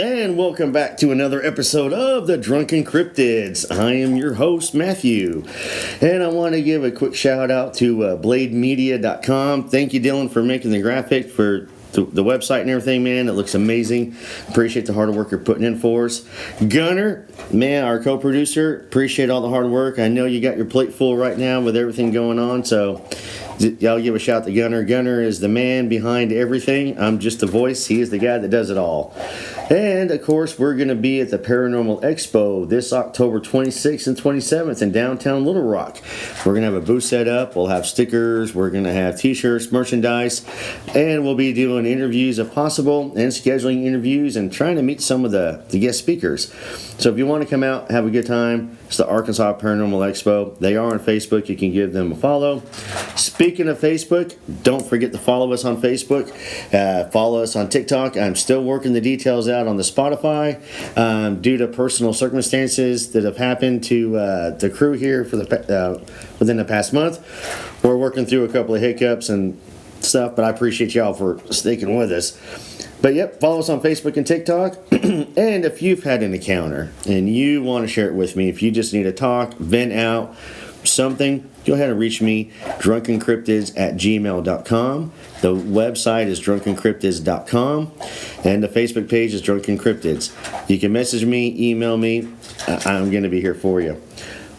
And welcome back to another episode of the Drunken Cryptids. I am your host, Matthew. And I want to give a quick shout out to blademedia.com. Thank you, Dylan, for making the graphic for the website and everything, man. It looks amazing. Appreciate the hard work you're putting in for us. Gunner, man, our co-producer, appreciate all the hard work. I know you got your plate full right now with everything going on, so y'all give a shout to Gunner. Gunner is the man behind everything. I'm just the voice. He is the guy that does it all. And, of course, we're going to be at the Paranormal Expo this October 26th and 27th in downtown Little Rock. We're going to have a booth set up. We'll have stickers. We're going to have T-shirts, merchandise. And we'll be doing interviews if possible and scheduling interviews and trying to meet some of the guest speakers. So if you want to come out, have a good time, it's the Arkansas Paranormal Expo. They are on Facebook. You can give them a follow. Speaking of Facebook, don't forget to follow us on Facebook. Follow us on TikTok. I'm still working the details out on the Spotify due to personal circumstances that have happened to the crew here for within the past month. We're working through a couple of hiccups and stuff, but I appreciate y'all for sticking with us. But yep, follow us on Facebook and TikTok. And if you've had an encounter and you want to share it with me, if you just need to talk, vent out, something, go ahead and reach me, drunkencryptids@gmail.com. The website is drunkencryptids.com, and the Facebook page is Drunken Cryptids. You can message me, email me. I'm going to be here for you.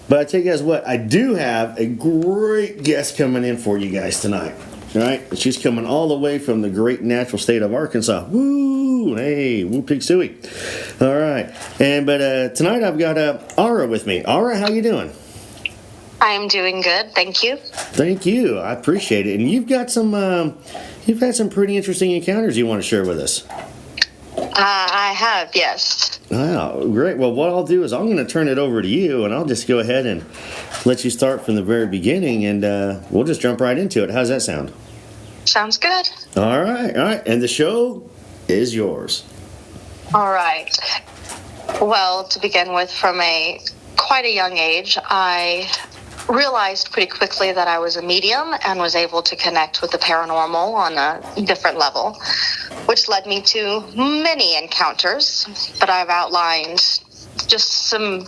But I tell you guys what, I do have a great guest coming in for you guys tonight. All right, she's coming all the way from the great natural state of Arkansas. Woo! Hey, woo pig suey. All right, but tonight I've got Arra with me. Arra, how you doing? I'm doing good, thank you. Thank you, I appreciate it. And you've got you've had some pretty interesting encounters you want to share with us. I have, yes. Wow, great. Well, what I'll do is I'm going to turn it over to you, and I'll just go ahead and let you start from the very beginning, and we'll just jump right into it. How's that sound? Sounds good. All right. And the show is yours. All right. Well, to begin with, from quite a young age, I realized pretty quickly that I was a medium and was able to connect with the paranormal on a different level, which led me to many encounters, but I've outlined just some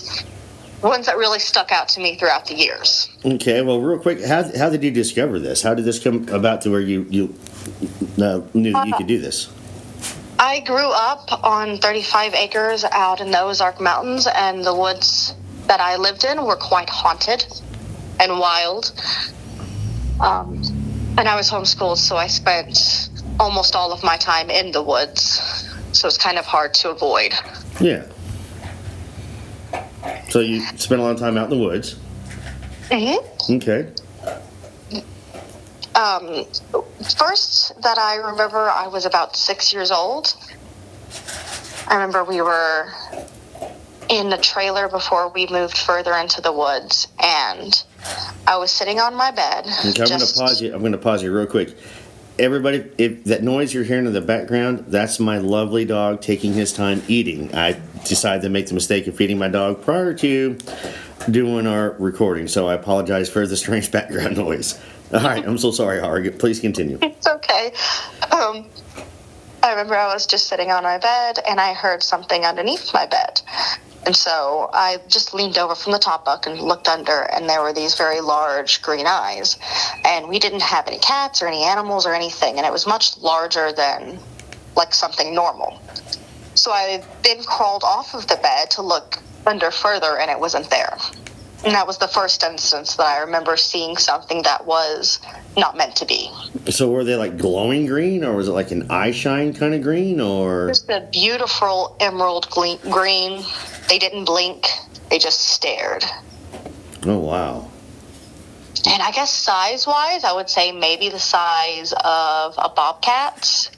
ones that really stuck out to me throughout the years. Okay, well, real quick, how did you discover this? How did this come about to where you knew that you could do this? I grew up on 35 acres out in the Ozark Mountains, and the woods that I lived in were quite haunted and wild. And I was homeschooled, so I spent almost all of my time in the woods, so it's kind of hard to avoid. Yeah. So you spent a lot of time out in the woods. Mm-hmm. Okay. First that I remember, I was about 6 years old. I remember we were in the trailer before we moved further into the woods, and I was sitting on my bed. Okay, I'm going to pause you real quick. Everybody, if that noise you're hearing in the background, that's my lovely dog taking his time eating. I decided to make the mistake of feeding my dog prior to doing our recording, so I apologize for the strange background noise. All right, I'm so sorry, Arra. Please continue. It's okay. I remember I was just sitting on my bed, and I heard something underneath my bed. And so I just leaned over from the top bunk and looked under, and there were these very large green eyes. And we didn't have any cats or any animals or anything, and it was much larger than like something normal. So I then crawled off of the bed to look under further, and it wasn't there. And that was the first instance that I remember seeing something that was not meant to be. So were they like glowing green, or was it like an eye shine kind of green, or? Just a beautiful emerald green. They didn't blink. They just stared. Oh, wow. And I guess size-wise, I would say maybe the size of a bobcat.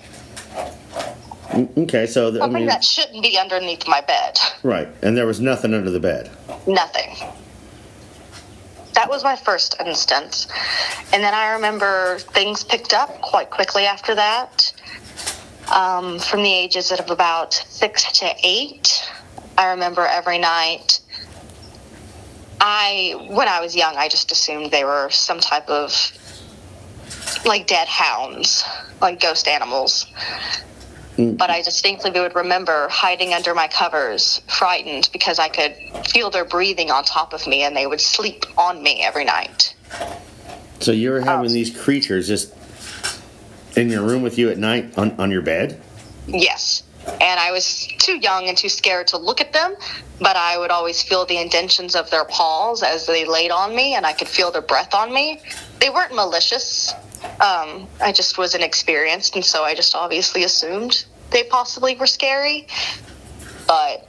Okay, so something that shouldn't be underneath my bed. Right, and there was nothing under the bed. Nothing. That was my first instance. And then I remember things picked up quite quickly after that. From the ages of about 6 to 8, I remember every night. When I was young, I just assumed they were some type of like dead hounds, like ghost animals. But I distinctly would remember hiding under my covers, frightened, because I could feel their breathing on top of me, and they would sleep on me every night. So you were having these creatures just in your room with you at night on your bed? Yes. And I was too young and too scared to look at them, but I would always feel the indentions of their paws as they laid on me, and I could feel their breath on me. They weren't malicious. I just was inexperienced, and so I just obviously assumed they possibly were scary. But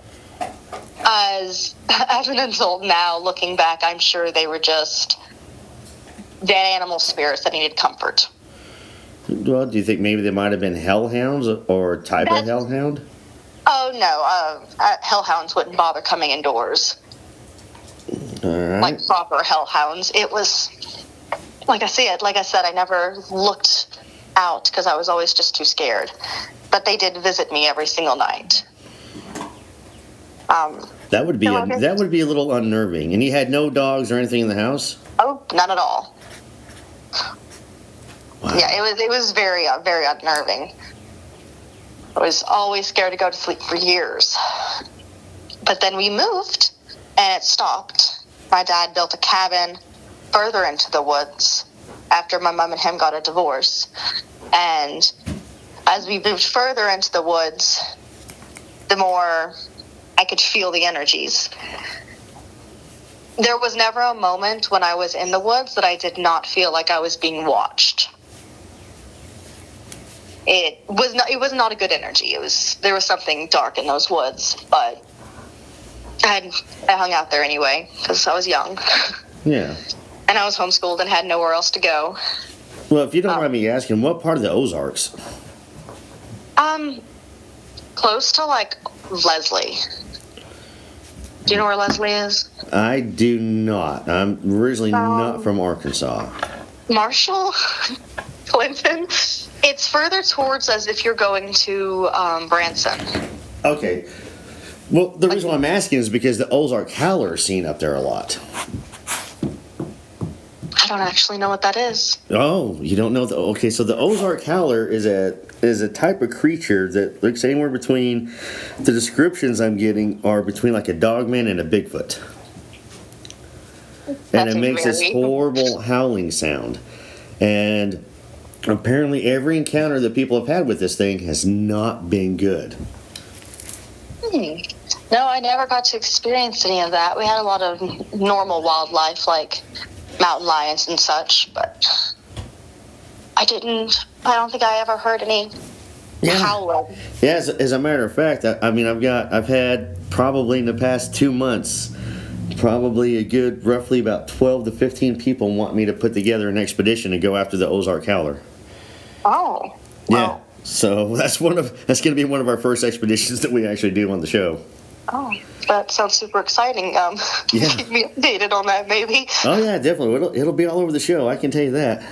as an adult now, looking back, I'm sure they were just dead animal spirits that needed comfort. Well, do you think maybe they might have been hellhounds or type of hellhound? Oh, no. Hellhounds wouldn't bother coming indoors. All right. Like proper hellhounds. It was... Like I said, I never looked out because I was always just too scared. But they did visit me every single night. That would be a little unnerving. And you had no dogs or anything in the house? Oh, none at all. Wow. Yeah, it was very very unnerving. I was always scared to go to sleep for years. But then we moved, and it stopped. My dad built a cabin further into the woods after my mom and him got a divorce. And as we moved further into the woods, the more I could feel the energies. There was never a moment when I was in the woods that I did not feel like I was being watched. It was not a good energy. There was something dark in those woods, but I hung out there anyway because I was young. Yeah. And I was homeschooled and had nowhere else to go. Well, if you don't mind me asking, what part of the Ozarks? Close to, Leslie. Do you know where Leslie is? I do not. I'm originally not from Arkansas. Marshall? Clinton? It's further towards as if you're going to Branson. Okay. Well, the reason why I'm asking is because the Ozark Howler is seen up there a lot. I don't actually know what that is. Oh, you don't know okay, so the Ozark Howler is a type of creature that looks anywhere between, the descriptions I'm getting are between like a dogman and a Bigfoot. And it makes this horrible howling sound. And apparently every encounter that people have had with this thing has not been good. No, I never got to experience any of that. We had a lot of normal wildlife like mountain lions and such, but I don't think I ever heard any howling. Yeah, as a matter of fact, I've had probably in the past 2 months, probably a good roughly about 12 to 15 people want me to put together an expedition to go after the Ozark Howler. Oh. Yeah. Wow. So that's going to be one of our first expeditions that we actually do on the show. Oh, that sounds super exciting. Yeah. Keep me updated on that, maybe. Oh yeah, definitely. It'll be all over the show. I can tell you that.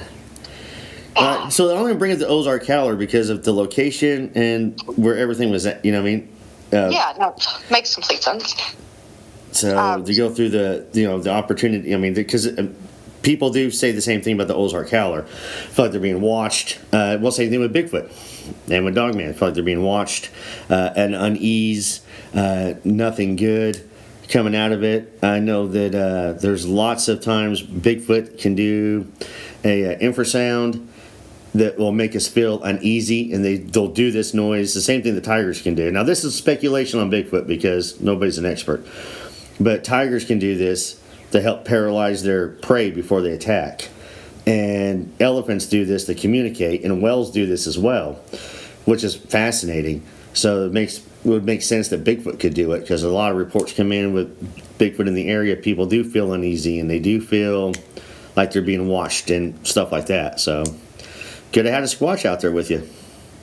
So I'm going to bring up the Ozark Howler because of the location and where everything was at. You know what I mean? Makes complete sense. So to go through the opportunity. I mean, because people do say the same thing about the Ozark Howler. Feel like they're being watched. We'll say the thing with Bigfoot and with Dogman. Feel like they're being watched. An unease. Nothing good coming out of it. I know that there's lots of times Bigfoot can do a infrasound that will make us feel uneasy, and they'll do this noise. The same thing the tigers can do. Now, this is speculation on Bigfoot because nobody's an expert. But tigers can do this to help paralyze their prey before they attack. And elephants do this to communicate, and whales do this as well, which is fascinating. So it would make sense that Bigfoot could do it because a lot of reports come in with Bigfoot in the area. People do feel uneasy, and they do feel like they're being watched and stuff like that. So could have had a Squatch out there with you.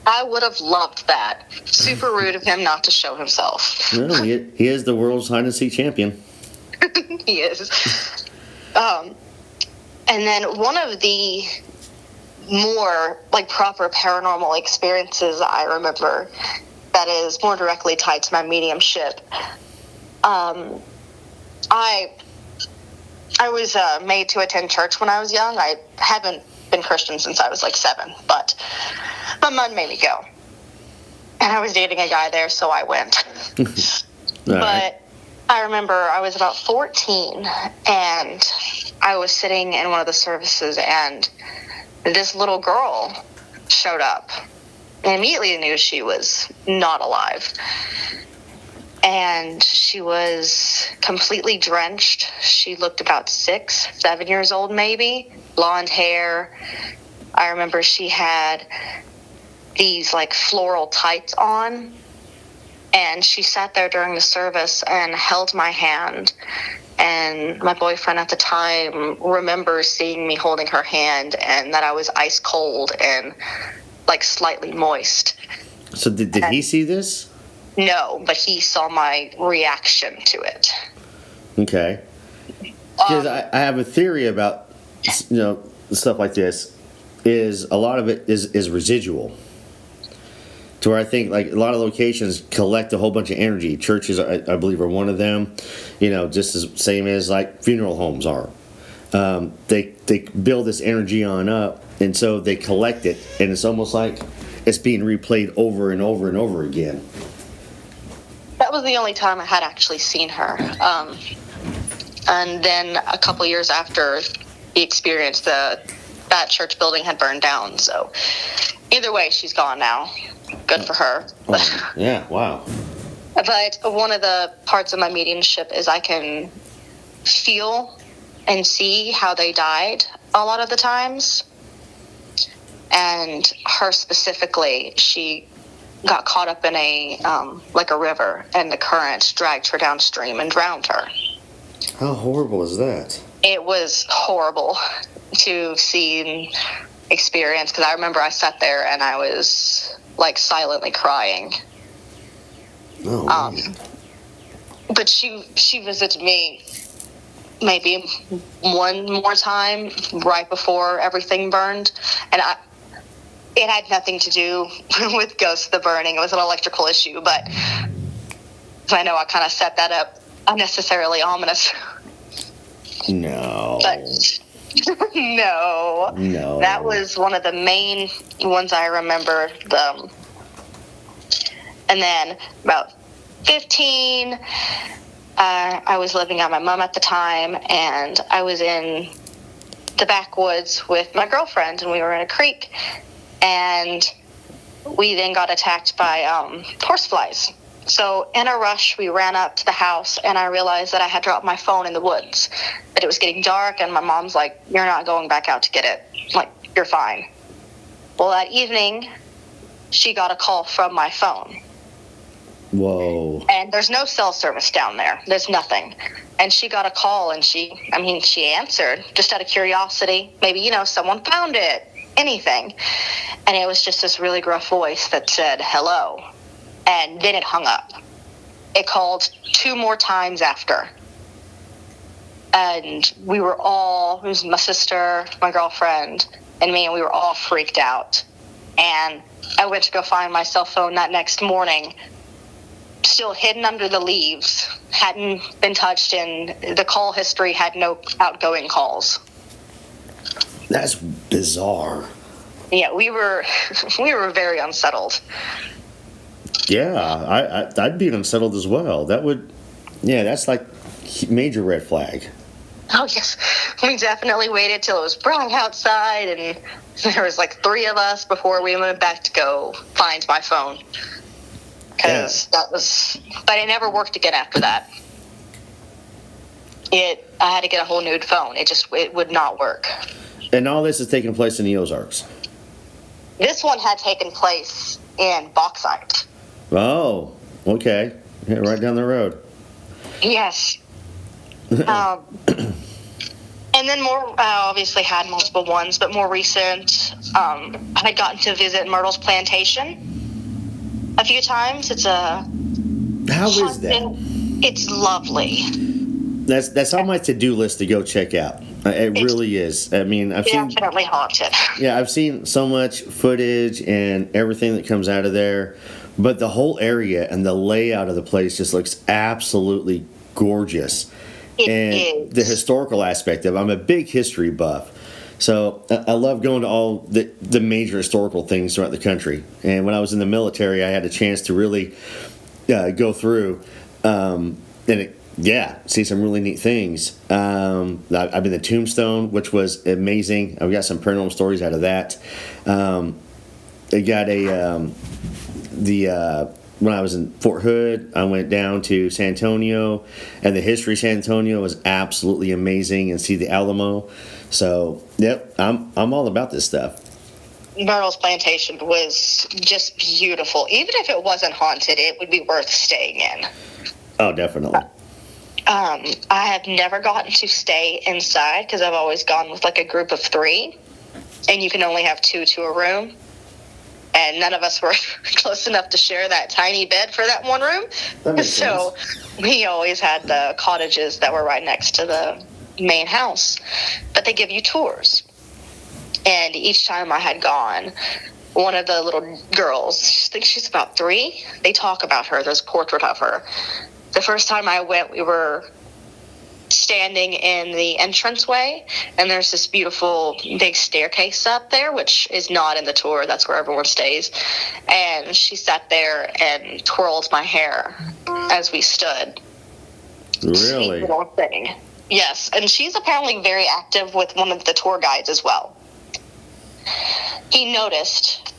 I would have loved that. Super rude of him not to show himself. Well, he is the world's hide-and-seek champion. He is. And then one of the more proper paranormal experiences I remember that is more directly tied to my mediumship. I was made to attend church when I was young. I haven't been Christian since I was 7, but my mom made me go. And I was dating a guy there, so I went. But I remember I was about 14, and I was sitting in one of the services, and this little girl showed up. And immediately I knew she was not alive. And she was completely drenched. She looked about 6, 7 years old, maybe. Blonde hair. I remember she had these like floral tights on. And she sat there during the service and held my hand. And my boyfriend at the time remembers seeing me holding her hand and that I was ice cold and like slightly moist. So did he see this? No, but he saw my reaction to it. Okay. Because I have a theory about, stuff like this, is a lot of it is residual. To where I think like a lot of locations collect a whole bunch of energy. Churches, I believe, are one of them. Just as same as like funeral homes are. They build this energy on up, and so they collect it, and it's almost like it's being replayed over and over and over again. That was the only time I had actually seen her. And then a couple years after the experience, that church building had burned down. So either way, she's gone now. Good for her. Oh, yeah, wow. But one of the parts of my mediumship is I can feel and see how they died a lot of the times. And her specifically, she got caught up in a river, and the current dragged her downstream and drowned her. How horrible is that? It was horrible to see and experience, because I remember I sat there and I was like silently crying. Oh, man. But she visited me maybe one more time right before everything burned, and it had nothing to do with ghosts of the burning. It was an electrical issue, but I know I kind of set that up unnecessarily ominous. No. But no. That was one of the main ones I remember. And then about 15, I was living at my mom at the time, and I was in the backwoods with my girlfriend, and we were in a creek, and we then got attacked by horseflies. So in a rush, we ran up to the house, and I realized that I had dropped my phone in the woods. That it was getting dark, and my mom's like, "You're not going back out to get it. Like, you're fine." Well, that evening, she got a call from my phone. Whoa. And there's no cell service down there. There's nothing. And she got a call, and she answered just out of curiosity. Maybe, someone found it. Anything. And it was just this really gruff voice that said, "Hello." And then it hung up. It called 2 more times after. And we were all, it was my sister, my girlfriend, and me, and we were all freaked out. And I went to go find my cell phone that next morning, still hidden under the leaves, hadn't been touched, and the call history had no outgoing calls. That's bizarre. Yeah, we were very unsettled. Yeah, I'd be unsettled as well. That's like major red flag. Oh, yes. We definitely waited till it was bright outside, and there was like 3 of us before we went back to go find my phone. Because but it never worked again after that. I had to get a whole new phone. It would not work. And all this is taking place in the Ozarks. This one had taken place in Bauxite. Oh, okay. Yeah, right down the road. Yes. And then more, I obviously had multiple ones, but more recent, I had gotten to visit Myrtles Plantation a few times. How is that? It's lovely. That's on my to-do list to go check out. It really is. I mean, I've seen definitely haunted. Yeah, I've seen so much footage and everything that comes out of there, but the whole area and the layout of the place just looks absolutely gorgeous. It the is. historical aspect of it. I'm a big history buff. So I love going to all the major historical things throughout the country. And when I was in the military, I had a chance to really go through see some really neat things. I've been to Tombstone, which was amazing. I've got some paranormal stories out of that. I got when I was in Fort Hood, I went down to San Antonio, and the history of San Antonio was absolutely amazing, and see the Alamo. So, yep, I'm all about this stuff. Myrtles Plantation was just beautiful. Even if it wasn't haunted, it would be worth staying in. Oh, definitely. I have never gotten to stay inside because I've always gone with like a group of 3, and you can only have 2 to a room. And none of us were close enough to share that tiny bed for that one room. So we always had the cottages that were right next to the main house. But they give you tours. And each time I had gone, one of the little girls, I think she's about 3, they talk about her. There's a portrait of her. The first time I went, we were standing in the entranceway, and there's this beautiful big staircase up there, which is not in the tour. That's where everyone stays. And she sat there and twirled my hair as we stood. Really? Sweet little thing. Yes, and she's apparently very active with one of the tour guides as well. He noticed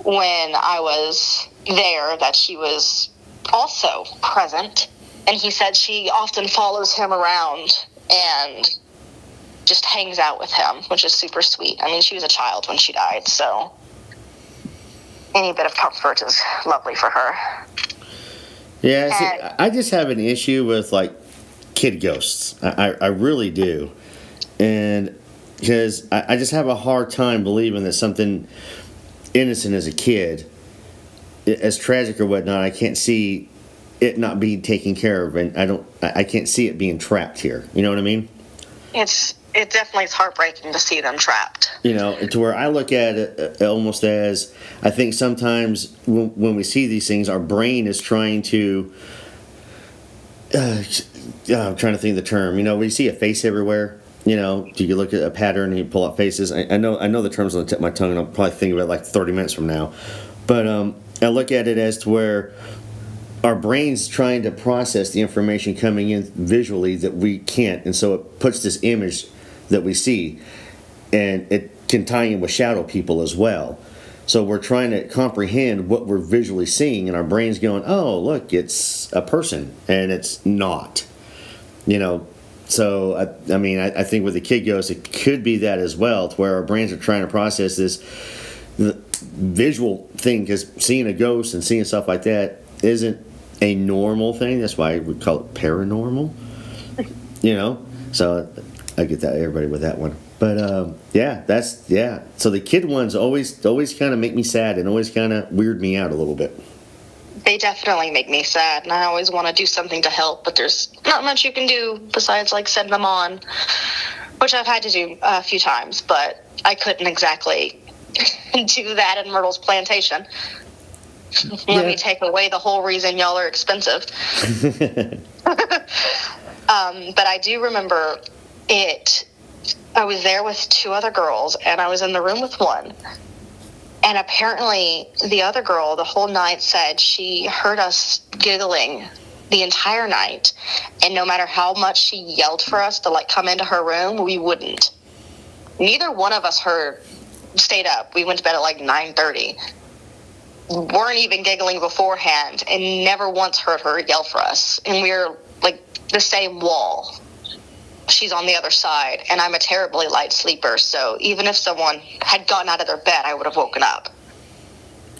when I was there that she was also present, and he said she often follows him around and just hangs out with him, which is super sweet. I mean, she was a child when she died, so any bit of comfort is lovely for her. Yeah, see, I just have an issue with, like, kid ghosts. I really do. And because I just have a hard time believing that something innocent as a kid, as tragic or whatnot, I can't see it not being taken care of, and I can't see it being trapped here. You know what I mean? It definitely is heartbreaking to see them trapped. You know, to where I look at it almost as, I think sometimes when we see these things, our brain is trying to, I'm trying to think of the term, you know, when you see a face everywhere, you know, you look at a pattern and you pull out faces. I know the terms on the tip of my tongue, and I'll probably think about it like 30 minutes from now. But I look at it as to where our brain's trying to process the information coming in visually that we can't, and so it puts this image that we see, and it can tie in with shadow people as well. So we're trying to comprehend what we're visually seeing, and our brain's going, oh, look, it's a person, and it's not. You know, so I mean, I think with the kid ghost, it could be that as well, to where our brains are trying to process this visual thing, because seeing a ghost and seeing stuff like that isn't a normal thing. That's why we call it paranormal. You know, so I get that, everybody with that one. But so the kid ones always kind of make me sad and always kind of weird me out a little bit. They definitely make me sad, and I always want to do something to help, but there's not much you can do besides like send them on, which I've had to do a few times, but I couldn't exactly do that in Myrtles Plantation. Let me take away the whole reason y'all are expensive. But I do remember it. I was there with 2 other girls, and I was in the room with one. And apparently the other girl the whole night said she heard us giggling the entire night. And no matter how much she yelled for us to like come into her room, we wouldn't. Neither one of us stayed up. We went to bed at like 9:30. Weren't even giggling beforehand, and never once heard her yell for us. And we were like the same wall. She's on the other side, and I'm a terribly light sleeper, so even if someone had gotten out of their bed, I would have woken up.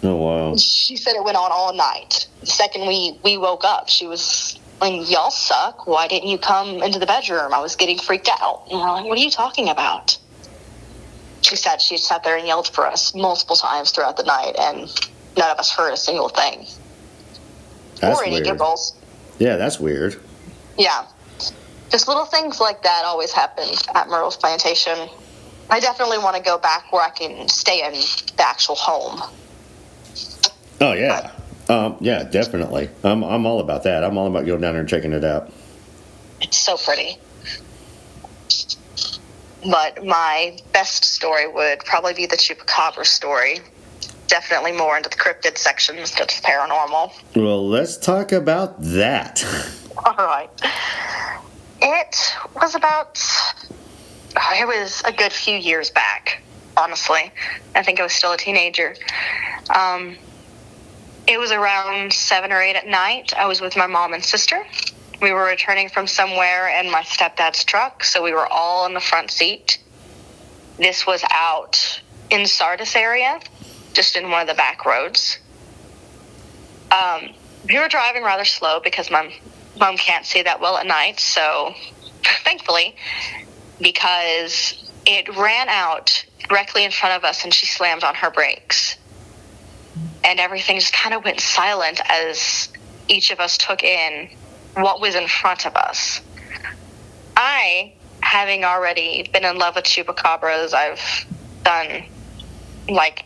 Oh, wow. She said it went on all night. The second we woke up, she was like, y'all suck. Why didn't you come into the bedroom? I was getting freaked out. And we're like, what are you talking about? She said she sat there and yelled for us multiple times throughout the night, and none of us heard a single thing. That's or any weird. giggles. Yeah, that's weird. Yeah. Just little things like that always happen at Myrtles Plantation. I definitely want to go back where I can stay in the actual home. Oh, yeah. Yeah, definitely. I'm all about that. I'm all about going down there and checking it out. It's so pretty. But my best story would probably be the Chupacabra story. Definitely more into the cryptid section instead of paranormal. Well, let's talk about that. All right. It was a good few years back, honestly. I think I was still a teenager. It was around 7 or 8 at night. I was with my mom and sister. We were returning from somewhere in my stepdad's truck, so we were all in the front seat. This was out in Sardis area, just in one of the back roads. We were driving rather slow because my mom can't see that well at night, so thankfully, because it ran out directly in front of us and she slammed on her brakes. And everything just kind of went silent as each of us took in what was in front of us. I, having already been in love with chupacabras, I've done like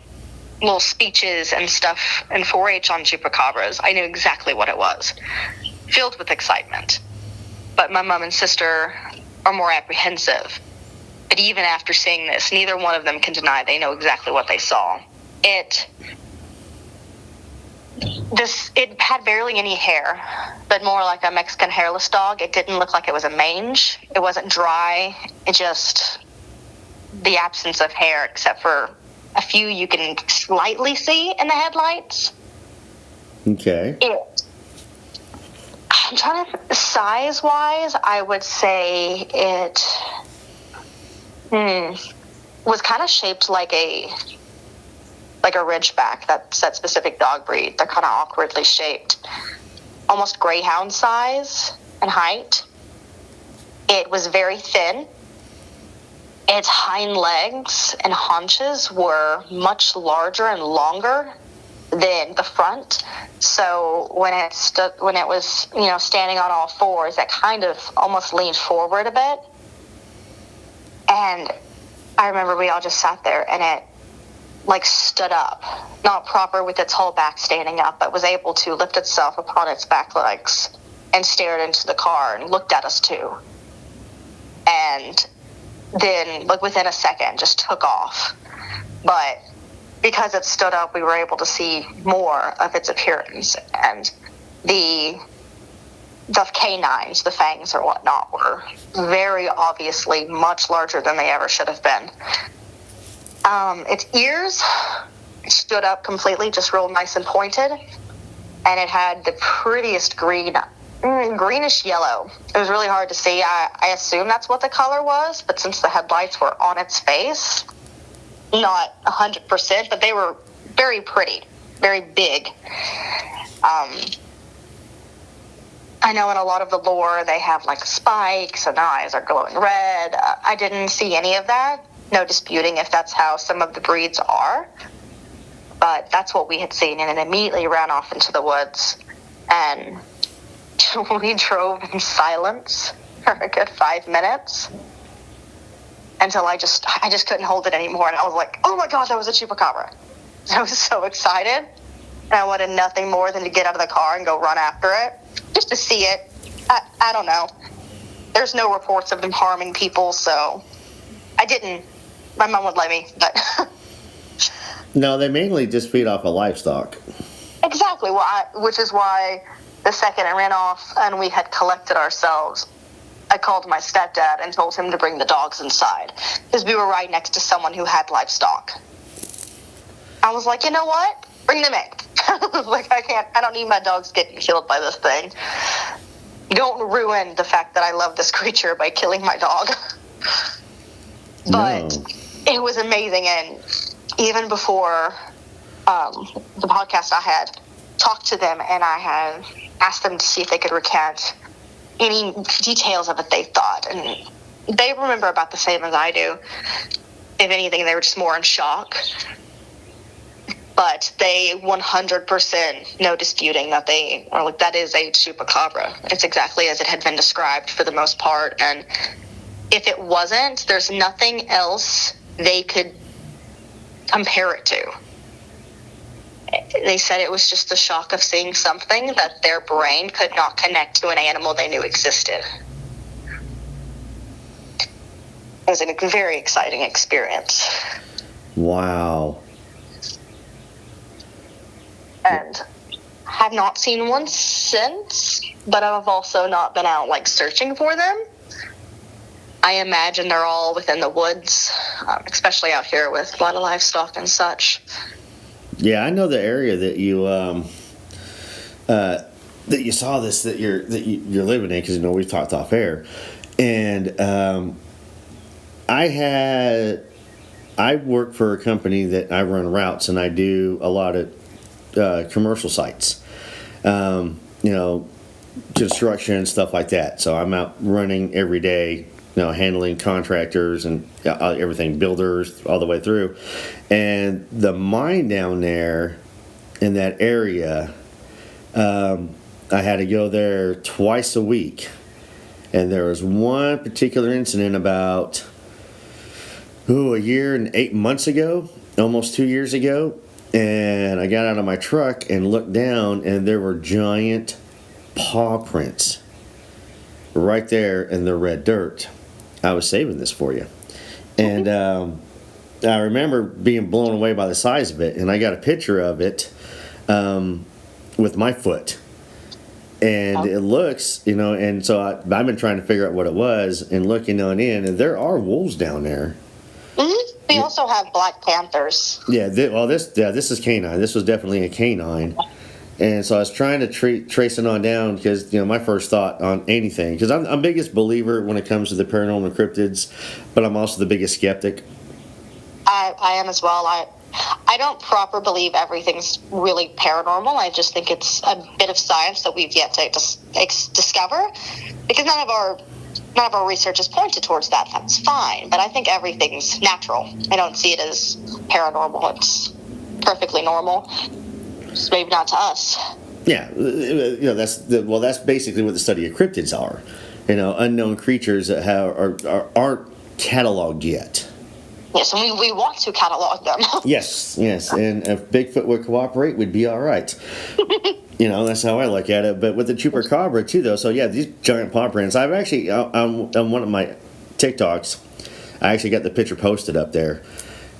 little speeches and stuff in 4-H on chupacabras. I knew exactly what it was, filled with excitement. But my mom and sister are more apprehensive. But even after seeing this, neither one of them can deny they know exactly what they saw. It had barely any hair, but more like a Mexican hairless dog. It didn't look like it was a mange. It wasn't dry. It just, the absence of hair, except for a few you can slightly see in the headlights. Okay. I'm trying to, size-wise, I would say it was kind of shaped like a Ridgeback, that specific dog breed. They're kind of awkwardly shaped. Almost greyhound size and height. It was very thin. Its hind legs and haunches were much larger and longer than the front. So when it was, standing on all fours, it kind of almost leaned forward a bit. And I remember we all just sat there and it stood up, not proper with its whole back standing up, but was able to lift itself upon its back legs and stared into the car and looked at us too. And then, within a second, just took off. But because it stood up, we were able to see more of its appearance. And the canines, the fangs or whatnot, were very obviously much larger than they ever should have been. Its ears stood up completely, just real nice and pointed, and it had the prettiest greenish yellow. It was really hard to see. I assume that's what the color was, but since the headlights were on its face, not 100%, but they were very pretty, very big. I know in a lot of the lore they have spikes and the eyes are glowing red. I didn't see any of that. No disputing if that's how some of the breeds are. But that's what we had seen, and it immediately ran off into the woods. And we drove in silence for a good 5 minutes until I just couldn't hold it anymore. And I was like, oh my God, that was a chupacabra. I was so excited. And I wanted nothing more than to get out of the car and go run after it, just to see it. I don't know. There's no reports of them harming people, so I didn't. My mom would let me, but... No, they mainly just feed off of livestock. Exactly, which is why the second it ran off and we had collected ourselves, I called my stepdad and told him to bring the dogs inside, because we were right next to someone who had livestock. I was like, you know what? Bring them in. I don't need my dogs getting killed by this thing. Don't ruin the fact that I love this creature by killing my dog. But It was amazing, and even before the podcast, I had talked to them, and I had asked them to see if they could recant any details of it they thought, and they remember about the same as I do. If anything, they were just more in shock. But they 100% no disputing that that is a chupacabra. It's exactly as it had been described for the most part, and if it wasn't, there's nothing else they could compare it to. They said it was just the shock of seeing something that their brain could not connect to an animal they knew existed. was a very exciting experience. Wow. And have not seen one since, but I've also not been out like searching for them. I imagine they're all within the woods, especially out here with a lot of livestock and such. Yeah, I know the area that you saw this that you're living in, because we've talked off air, and I work for a company that I run routes, and I do a lot of commercial sites, construction and stuff like that. So I'm out running every day, handling contractors and everything, builders all the way through. And the mine down there in that area, I had to go there twice a week. And there was one particular incident about a year and 8 months ago, almost 2 years ago. And I got out of my truck and looked down, and there were giant paw prints right there in the red dirt. I was saving this for you. And I remember being blown away by the size of it, and I got a picture of it with my foot. And it looks, and so I've been trying to figure out what it was and looking on in, and there are wolves down there. We also have black panthers. Yeah, this is canine. This was definitely a canine. And so I was trying to trace it on down, because my first thought on anything, because I'm biggest believer when it comes to the paranormal and cryptids, but I'm also the biggest skeptic. I am as well. I don't proper believe everything's really paranormal. I just think it's a bit of science that we've yet to discover, because none of our research has pointed towards that. That's fine, but I think everything's natural. I don't see it as paranormal. It's perfectly normal. Just maybe not to us. Yeah, that's basically what the study of cryptids are. Unknown creatures that aren't cataloged yet. Yes, and we want to catalog them. Yes. And if Bigfoot would cooperate, we'd be all right. That's how I look at it. But with the Chupacabra too, though. So yeah, these giant paw prints. I've actually on one of my TikToks, I actually got the picture posted up there,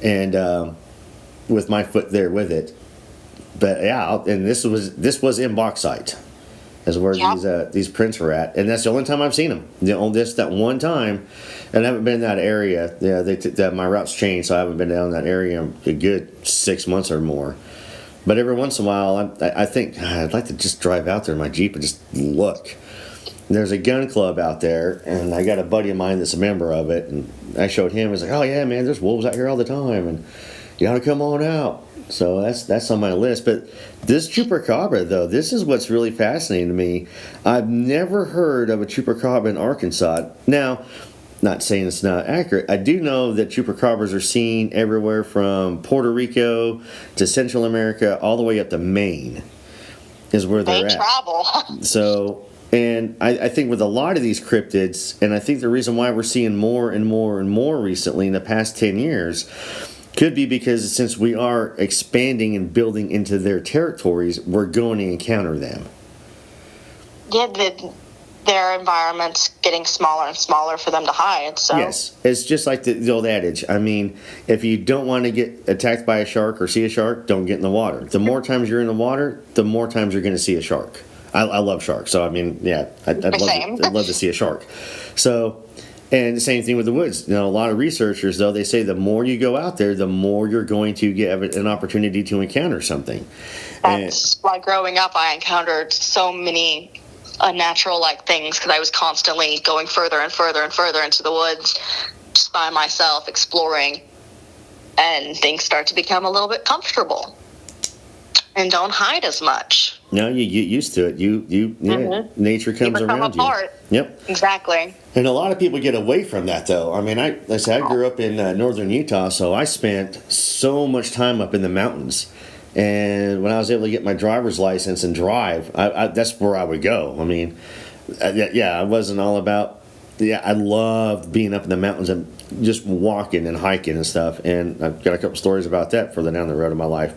and with my foot there with it. But yeah, and this was in bauxite, is where these prints were at, and that's the only time I've seen them. That one time, and I haven't been in that area. Yeah, my route's changed, so I haven't been down that area a good 6 months or more. But every once in a while, I think I'd like to just drive out there in my Jeep and just look. There's a gun club out there, and I got a buddy of mine that's a member of it, and I showed him. He's like, "Oh yeah, man, there's wolves out here all the time, and you ought to come on out." So that's on my list. But this Chupacabra, though, this is what's really fascinating to me. I've never heard of a Chupacabra in Arkansas. Now, not saying it's not accurate, I do know that Chupacabras are seen everywhere from Puerto Rico to Central America, all the way up to Maine is where they're at. They travel. So, and I think with a lot of these cryptids, and I think the reason why we're seeing more and more and more recently in the past 10 years could be because since we are expanding and building into their territories, we're going to encounter them. Yeah, their environment's getting smaller and smaller for them to hide. So. Yes, it's just like the old adage. I mean, if you don't want to get attacked by a shark or see a shark, don't get in the water. The more times you're in the water, the more times you're going to see a shark. I love sharks, so I mean, yeah, I'd love to see a shark. So. And the same thing with the woods. A lot of researchers, though, they say the more you go out there, the more you're going to get an opportunity to encounter something. That's why growing up I encountered so many unnatural-like things, because I was constantly going further and further and further into the woods just by myself, exploring, and things start to become a little bit comfortable and don't hide as much. No, you get used to it. Nature comes around apart. You. Yep. Exactly. And a lot of people get away from that, though. I mean, I grew up in northern Utah, so I spent so much time up in the mountains. And when I was able to get my driver's license and drive, that's where I would go. I mean, I wasn't all about. Yeah, I loved being up in the mountains and just walking and hiking and stuff. And I've got a couple stories about that further down the road of my life,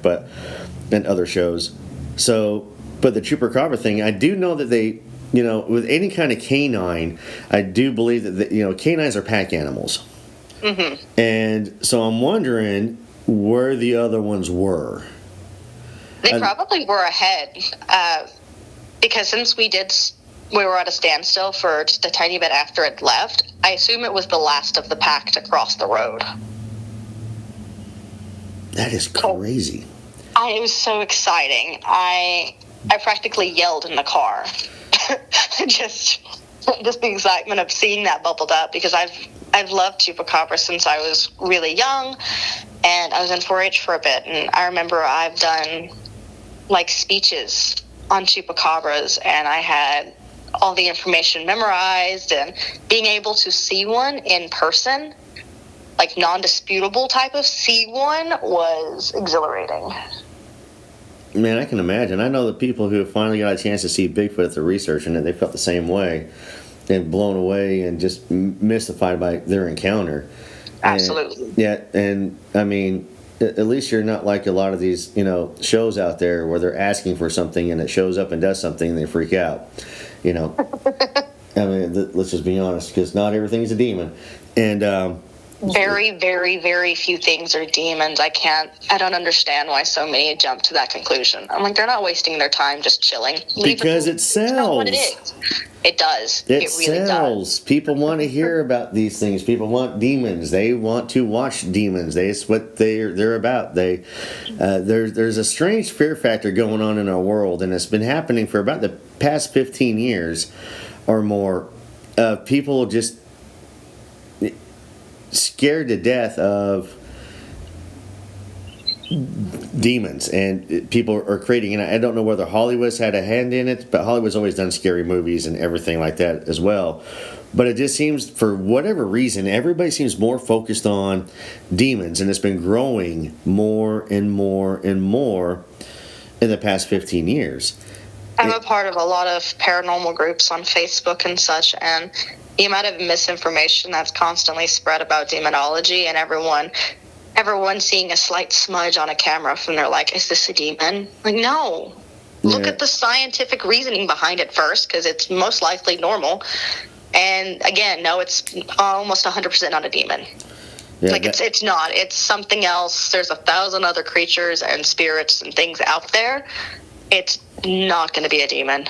and other shows. So, but the Chupacabra thing, I do know that they, with any kind of canine, I do believe that canines are pack animals. Mm-hmm. And so I'm wondering where the other ones were. They probably were ahead, because since we were at a standstill for just a tiny bit after it left, I assume it was the last of the pack to cross the road. That is crazy. It was so exciting. I practically yelled in the car. just the excitement of seeing that bubbled up, because I've loved Chupacabra since I was really young, and I was in 4-H for a bit, and I remember I've done like speeches on Chupacabras, and I had all the information memorized, and being able to see one in person, like non-disputable type of see one, was exhilarating. Man, I can imagine. I know the people who have finally got a chance to see Bigfoot after researching it, they felt the same way. And blown away and just mystified by their encounter. Absolutely. And I mean, at least you're not like a lot of these, shows out there where they're asking for something and it shows up and does something and they freak out. I mean, let's just be honest, because not everything's a demon. And very, very, very few things are demons. I don't understand why so many jump to that conclusion. I'm like, they're not wasting their time just chilling. Because it sells. It's not what it is. It does. It really sells. Does. People want to hear about these things. People want demons. They want to watch demons. It's what they're about. There's a strange fear factor going on in our world, and it's been happening for about the past 15 years or more. People just scared to death of demons, and people are creating, and I don't know whether Hollywood's had a hand in it, but Hollywood's always done scary movies and everything like that as well. But it just seems, for whatever reason, everybody seems more focused on demons, and it's been growing more and more and more in the past 15 years. I'm a part of a lot of paranormal groups on Facebook and such, and the amount of misinformation that's constantly spread about demonology, and everyone seeing a slight smudge on a camera from they're like, is this a demon? Like, no. Look at the scientific reasoning behind it first, because it's most likely normal. And again, no, it's almost 100% not a demon. Yeah, it's not. It's something else. There's 1,000 other creatures and spirits and things out there. It's not going to be a demon.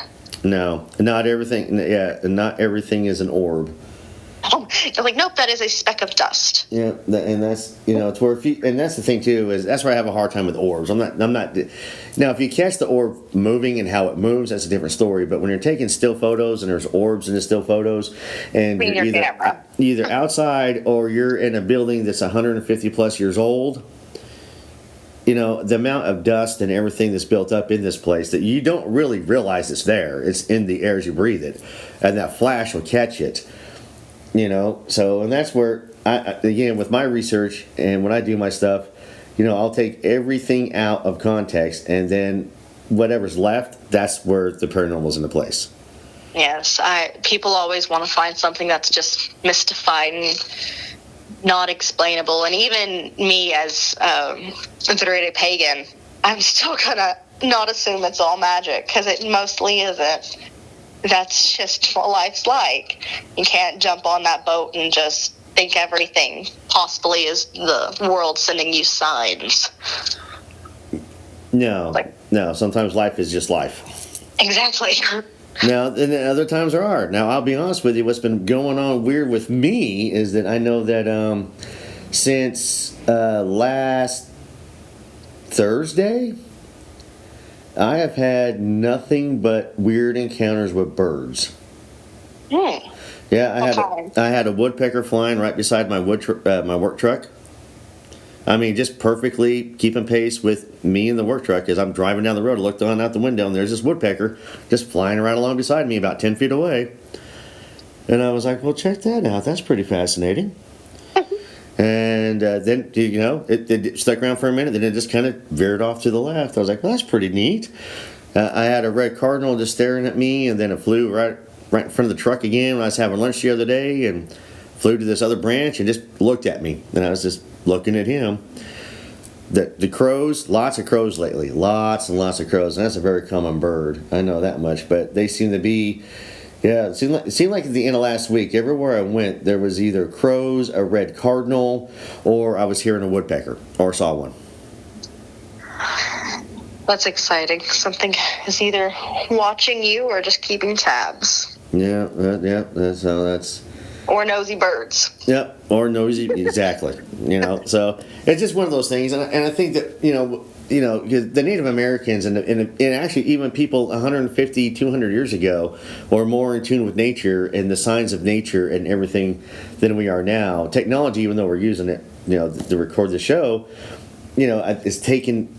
No, not everything. Yeah, not everything is an orb. They're like, nope, that is a speck of dust. Yeah, and that's it's where and that's the thing too, is that's where I have a hard time with orbs. I'm not. Now, if you catch the orb moving and how it moves, that's a different story. But when you're taking still photos and there's orbs in the still photos, and you're either outside or you're in a building that's 150 plus years old. The amount of dust and everything that's built up in this place that you don't really realize it's there. It's in the air as you breathe it. And that flash will catch it. So, and that's where, again, with my research and when I do my stuff, I'll take everything out of context, and then whatever's left, that's where the paranormal's into place. Yes, people always want to find something that's just mystified and not explainable, and even me as considered a pagan, I'm still gonna not assume it's all magic, because it mostly isn't. That's just what life's like. You can't jump on that boat and just think everything possibly is the world sending you signs. No. Sometimes life is just life. Exactly. Now, and then other times there are. Now, I'll be honest with you, what's been going on weird with me is that I know that since last Thursday, I have had nothing but weird encounters with birds. Yeah, I had a woodpecker flying right beside my my work truck. I mean, just perfectly keeping pace with me and the work truck as I'm driving down the road. I looked on out the window, and there's this woodpecker just flying right along beside me about 10 feet away. And I was like, well, check that out. That's pretty fascinating. And then, it stuck around for a minute. Then it just kind of veered off to the left. I was like, well, that's pretty neat. I had a red cardinal just staring at me, and then it flew right in front of the truck again when I was having lunch the other day, and flew to this other branch and just looked at me. And I was just looking at him. The crows, lots of crows lately. Lots and lots of crows. And that's a very common bird. I know that much. But they seem to be Yeah, it seemed like at the end of last week, everywhere I went, there was either crows, a red cardinal, or I was hearing a woodpecker, or saw one. That's exciting. Something is either watching you or just keeping tabs. Yeah, that's. Or nosy birds. Yep, or nosy, exactly. So it's just one of those things, and I think that the Native Americans and actually even people 150, 200 years ago were more in tune with nature and the signs of nature and everything than we are now. Technology, even though we're using it, to record the show, it's taken.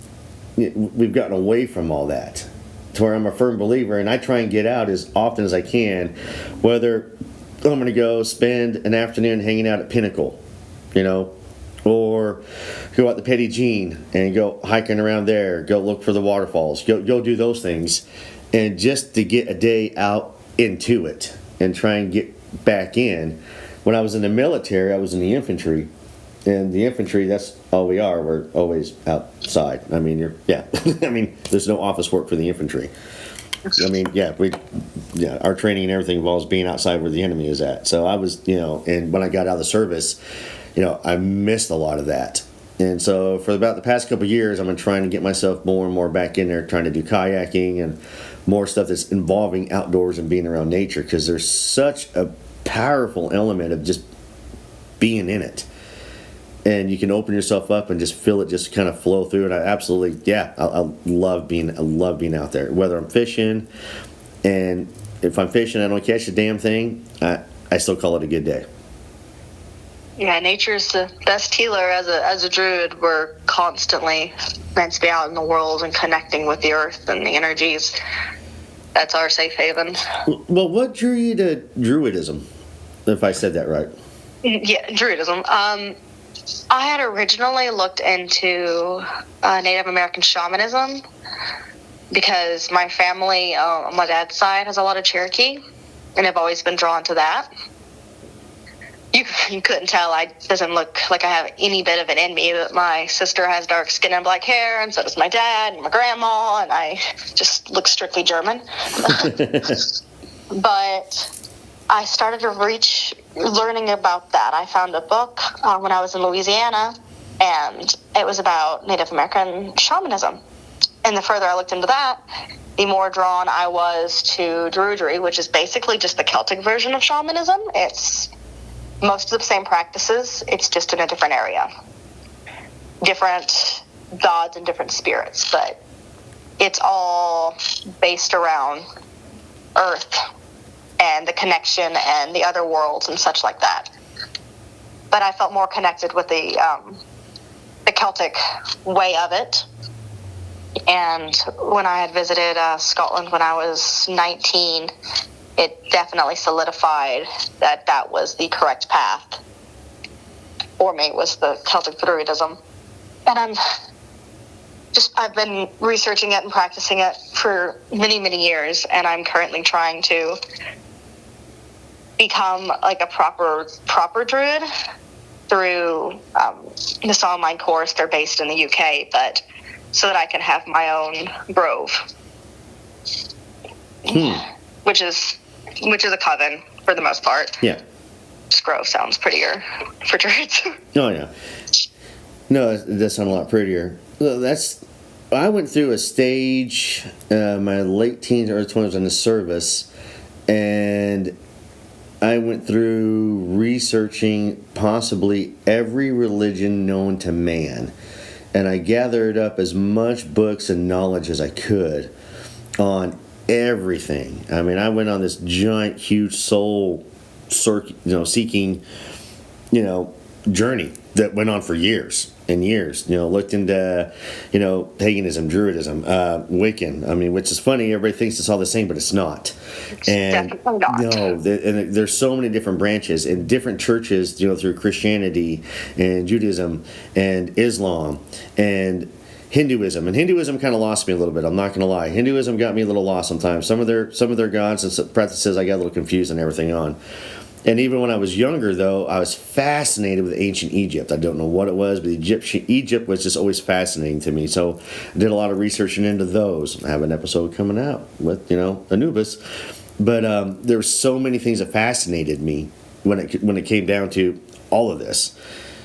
We've gotten away from all that, to where I'm a firm believer, and I try and get out as often as I can, whether I'm going to go spend an afternoon hanging out at Pinnacle, or go out to Petit Jean and go hiking around there, go look for the waterfalls, go do those things, and just to get a day out into it and try and get back in. When I was in the military, I was in the infantry, and the infantry, that's all we are. We're always outside. I mean, there's no office work for the infantry. I mean, our training and everything involves being outside where the enemy is at. So I was, and when I got out of the service, I missed a lot of that. And so for about the past couple of years, I've been trying to get myself more and more back in there, trying to do kayaking and more stuff that's involving outdoors and being around nature, because there's such a powerful element of just being in it. And you can open yourself up and just feel it just kind of flow through. And I absolutely, I love being out there. Whether I'm fishing, and if I'm fishing, I don't catch a damn thing, I still call it a good day. Yeah, nature's the best healer. As a druid, we're constantly meant to be out in the world and connecting with the earth and the energies. That's our safe haven. Well, what drew you to Druidism, if I said that right? Yeah, Druidism. I had originally looked into Native American shamanism because my family on my dad's side has a lot of Cherokee, and I've always been drawn to that. You couldn't tell. Doesn't look like I have any bit of it in me, but my sister has dark skin and black hair, and so does my dad and my grandma, and I just look strictly German. But I started to learning about that. I found a book when I was in Louisiana, and it was about Native American shamanism. And the further I looked into that, the more drawn I was to Druidry, which is basically just the Celtic version of shamanism. It's most of the same practices, it's just in a different area. Different gods and different spirits, but it's all based around Earth and the connection and the other worlds and such like that. But I felt more connected with the Celtic way of it. And when I had visited Scotland when I was 19, it definitely solidified that was the correct path for me, was the Celtic Druidism. And I've been researching it and practicing it for many, many years, and I'm currently trying to become like a proper druid through this online course. They're based in the UK, but so that I can have my own grove, which is a coven for the most part. Yeah, just grove sounds prettier for druids. Oh yeah, no, it does sound a lot prettier. I went through a stage, my late teens, early 20s in the service, and I went through researching possibly every religion known to man. And I gathered up as much books and knowledge as I could on everything. I mean, I went on this giant, huge soul seeking, journey that went on for years and years. Looked into, paganism, Druidism, Wiccan. I mean, which is funny. Everybody thinks it's all the same, but it's not. And definitely not. No, and there's so many different branches and different churches, through Christianity and Judaism and Islam and Hinduism. And Hinduism kind of lost me a little bit. I'm not going to lie. Hinduism got me a little lost sometimes. Some of their gods and practices I got a little confused and everything on. And even when I was younger, though, I was fascinated with ancient Egypt. I don't know what it was, but Egypt was just always fascinating to me. So I did a lot of researching into those. I have an episode coming out with, Anubis. But there were so many things that fascinated me when it came down to all of this.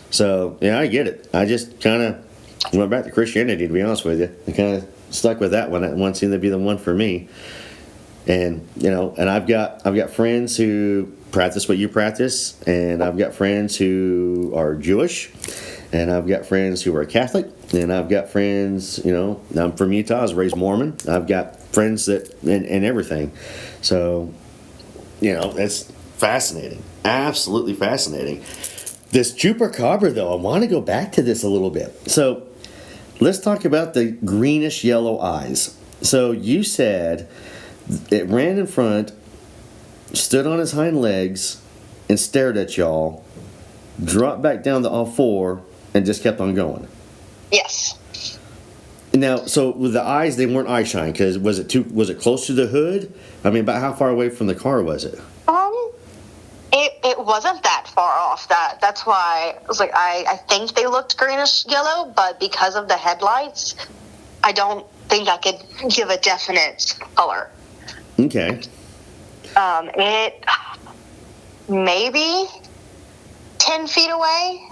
So yeah, I get it. I just kind of went back to Christianity, to be honest with you. I kind of stuck with that one. That one seemed to be the one for me. And and I've got friends who practice what you practice, and I've got friends who are Jewish, and I've got friends who are Catholic, and I've got friends, I'm from Utah, I was raised Mormon. I've got friends that and everything. So, it's fascinating. Absolutely fascinating. This Chupacabra, though, I want to go back to this a little bit. So, let's talk about the greenish yellow eyes. So, you said it ran in front, stood on his hind legs, and stared at y'all, dropped back down to all four, and just kept on going. Yes. Now, so with the eyes, they weren't eye shine, because was it close to the hood? I mean, about how far away from the car was it? It wasn't that far off. That's why I was like, I think they looked greenish yellow, but because of the headlights, I don't think I could give a definite color. Okay. It maybe 10 feet away.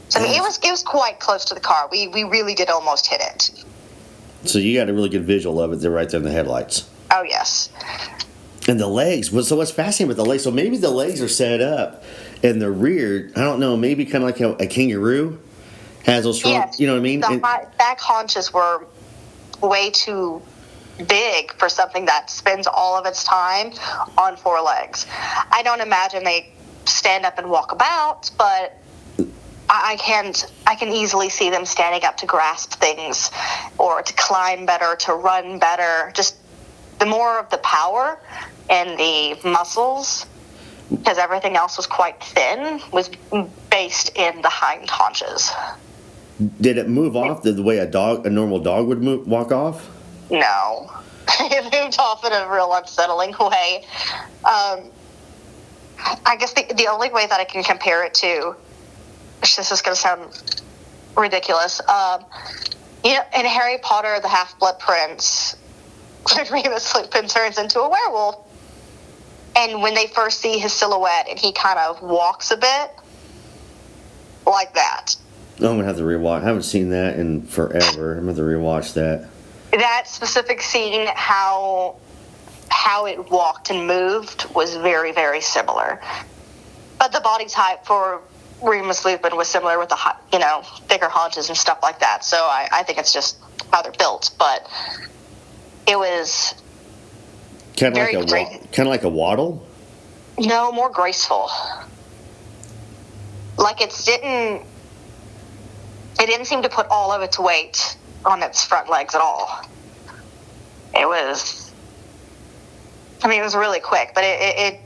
So, I mean, it was quite close to the car. We really did almost hit it. So you got a really good visual of it. They're right there in the headlights. Oh, yes. And the legs. So what's fascinating with the legs? So maybe the legs are set up in the rear. I don't know. Maybe kind of like a kangaroo has those strong. Yes. You know what I mean? The back haunches were way too big for something that spends all of its time on four legs. I don't imagine they stand up and walk about, but I can easily see them standing up to grasp things or to climb better, to run better. Just the more of the power and the muscles, because everything else was quite thin, was based in the hind haunches. Did it move off the way a normal dog would walk off? No. It moved off in a real unsettling way. I guess the only way that I can compare it to, this is going to sound ridiculous, in Harry Potter, the Half-Blood Prince, Remus Lupin turns into a werewolf. And when they first see his silhouette and he kind of walks a bit, like that. I'm going to have to rewatch. I haven't seen that in forever. I'm going to have to rewatch that. That specific scene, how it walked and moved was very, very similar. But the body type for Remus Lupin was similar with the, thicker haunches and stuff like that. So I think it's just how they're built. But it was kind of like a waddle? No, more graceful. Like it didn't seem to put all of its weight on its front legs at all. It was really quick, but it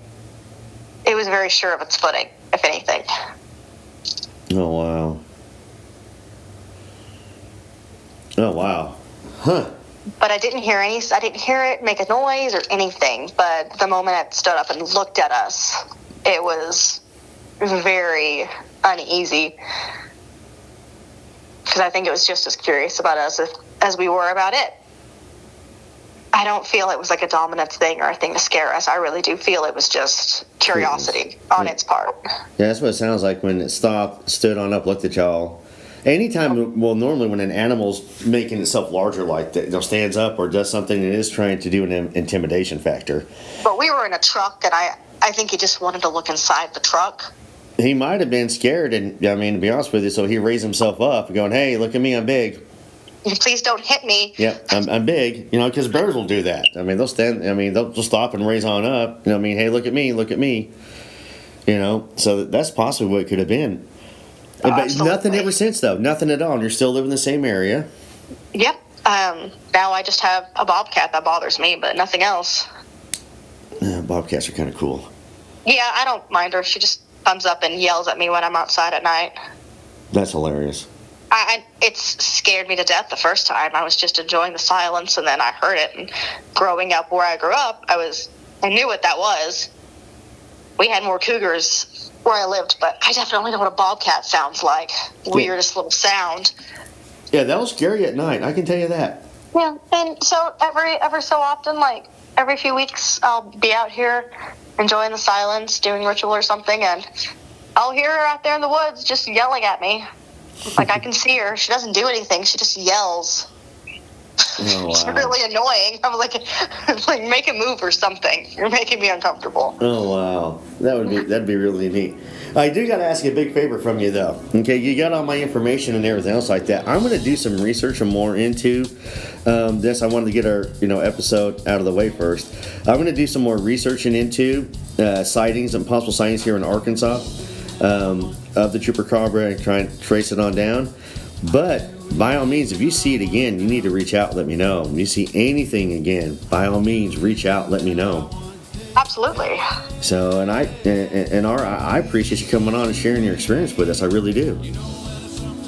was very sure of its footing, if anything. Oh, wow. Oh, wow. Huh. But I didn't hear it make a noise or anything, but the moment it stood up and looked at us, it was very uneasy. Because I think it was just as curious about us as we were about it. I don't feel it was like a dominant thing or a thing to scare us. I really do feel it was just curiosity on its part. Yeah, that's what it sounds like when it stopped, stood on up, looked at y'all. Anytime, normally when an animal's making itself larger like that, stands up or does something, it is trying to do an intimidation factor. But we were in a truck, and I think he just wanted to look inside the truck. He might have been scared, and to be honest with you, so he raised himself up, going, "Hey, look at me, I'm big. Please don't hit me." Yeah, I'm big. Because bears will do that. They'll stand. They'll just stop and raise on up. Hey, look at me, look at me. So that's possibly what it could have been. But absolutely. Nothing ever since, though. Nothing at all. And you're still living in the same area. Yep. Now I just have a bobcat that bothers me, but nothing else. Bobcats are kind of cool. Yeah, I don't mind her. She just comes up and yells at me when I'm outside at night. That's hilarious. It's scared me to death the first time. I was just enjoying the silence, and then I heard it. And growing up where I grew up, I knew what that was. We had more cougars where I lived, but I definitely know what a bobcat sounds like. Weirdest little sound. Yeah, that was scary at night. I can tell you that. Yeah, and so every so often, like every few weeks I'll be out here enjoying the silence, doing ritual or something, and I'll hear her out there in the woods just yelling at me. Like, I can see her. She doesn't do anything. She just yells. Oh, wow. It's really annoying. I'm like, make a move or something. You're making me uncomfortable. Oh, wow. That'd be really neat. I do got to ask you a big favor from you, though. Okay, you got all my information and everything else like that. I'm going to do some research and more into this. I wanted to get our episode out of the way first. I'm going to do some more researching into sightings and possible sightings here in Arkansas of the Chupacabra and try and trace it on down. But by all means, if you see it again, you need to reach out and let me know. If you see anything again, by all means, reach out and let me know. Absolutely. So, and Arra, I appreciate you coming on and sharing your experience with us. I really do.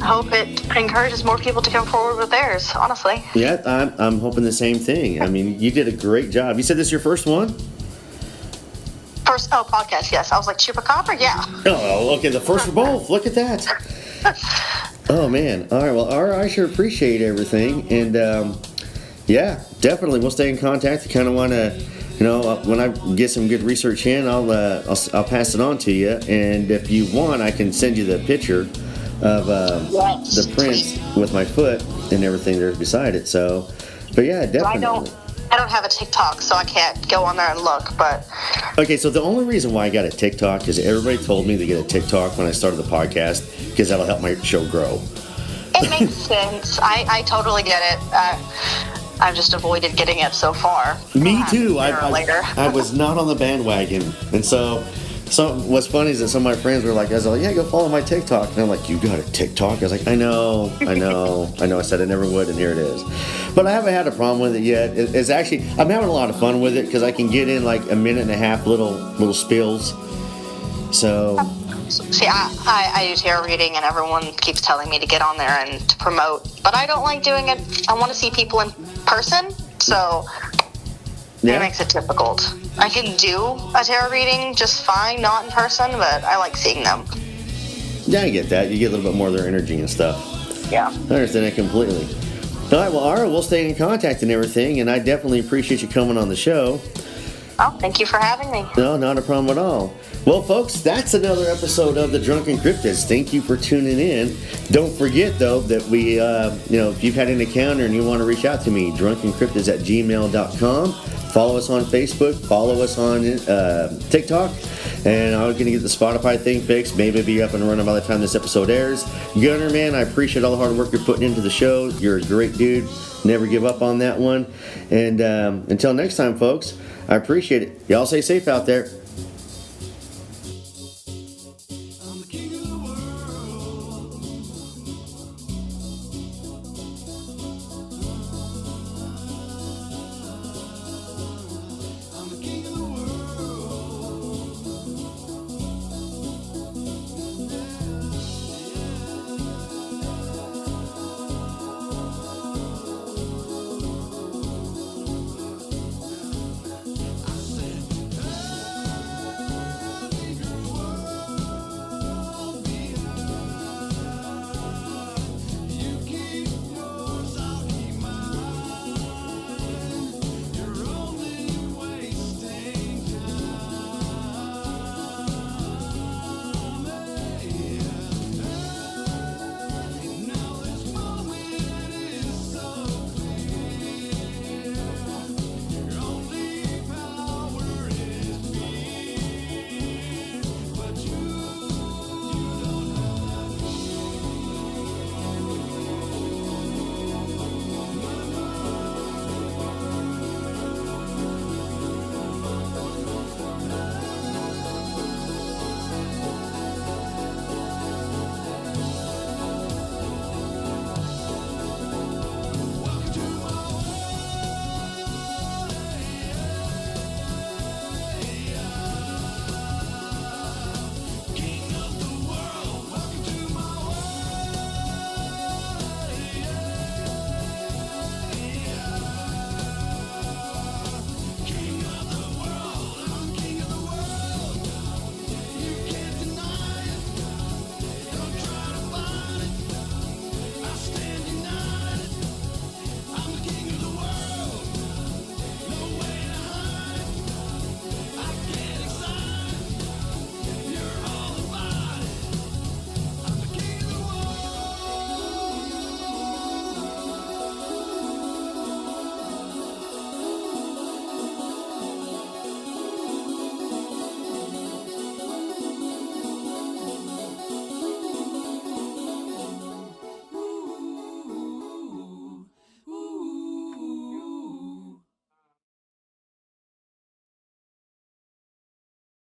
I hope it encourages more people to come forward with theirs, honestly. Yeah, I'm hoping the same thing. I mean, you did a great job. You said this is your first one? Podcast, yes. I was like, Chupacabra? Yeah. Oh, okay, the first for both. Look at that. Oh, man. All right, well, Arra, I sure appreciate everything. And, yeah, definitely, we'll stay in contact. I kind of want to... when I get some good research in, I'll pass it on to you. And if you want, I can send you the picture of the prints with my foot and everything there beside it. So, but yeah, definitely. I don't have a TikTok, so I can't go on there and look. But okay, so the only reason why I got a TikTok is everybody told me to get a TikTok when I started the podcast because that'll help my show grow. It makes sense. I totally get it. I've just avoided getting it so far. Me too. I was not on the bandwagon. And so what's funny is that some of my friends were like, yeah, go follow my TikTok. And I'm like, you got a TikTok? I was like, I know. I said I never would, and here it is. But I haven't had a problem with it yet. It's actually, I'm having a lot of fun with it because I can get in like a minute and a half little spills. So... See, I do tarot reading, and everyone keeps telling me to get on there and to promote, but I don't like doing it. I want to see people in person, so it makes it difficult. I can do a tarot reading just fine, not in person, but I like seeing them. Yeah, I get that. You get a little bit more of their energy and stuff. Yeah. I understand that completely. All right, well, Arra, we'll stay in contact and everything, and I definitely appreciate you coming on the show. Oh, thank you for having me. No, not a problem at all. Well, folks, that's another episode of the Drunken Cryptids. Thank you for tuning in. Don't forget, though, that we, if you've had an encounter and you want to reach out to me, drunkencryptids@gmail.com. Follow us on Facebook. Follow us on TikTok. And I'm going to get the Spotify thing fixed. Maybe it'll be up and running by the time this episode airs. Gunner, man, I appreciate all the hard work you're putting into the show. You're a great dude. Never give up on that one. And until next time, folks, I appreciate it. Y'all stay safe out there.